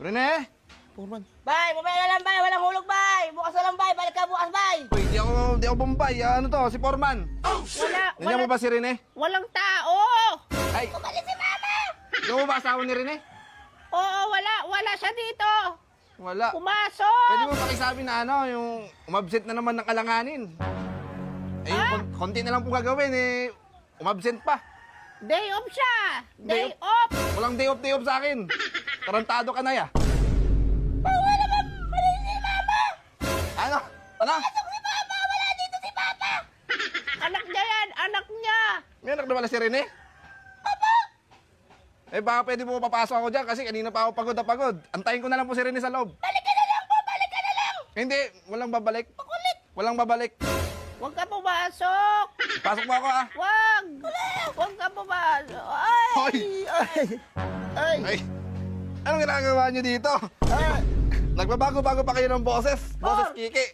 Rene? Foreman. Bay, mamaya na lang, bay. Walang hulog, bay. Bukas na lang, bay. Balik ka bukas, bay. Uy, di ako bombay. Ano to? Si Foreman. Nandiyan mo ba si Rene? Walang tao! Ay, Balik si mama! di mo ba asawa ni Rene? Oo, wala siya dito! Wala. Pumasok! Pwede mo pakisabi na ano, yung umabsent na naman ng kalanganin. Eh, konti na lang po gagawin eh. Umabsent pa. Day off siya! Day Day off! Walang day off sa akin. Tarantado ka na ya. Bawa naman! Balik si mama! Ano? Ano? Pasok si papa! Wala dito si papa! Anak niya yan! Anak niya! May anak na pala si Rene? Papa! Eh baka pwede mo papasok ako dyan kasi kanina pa ako pagod na pagod. Antayin ko na lang po si Rene sa loob. Balik ka na lang po! Balik ka na lang! Hindi, walang babalik. Walang babalik. Huwag ka pumasok! Pasok mo ako ah. Huwag! Huwag ka pumasok! Ay! Hoy! Ay! Ay! Anong ginagawa niyo dito? Nagbabago-bago pa kayo ng boses. Boses Kiki.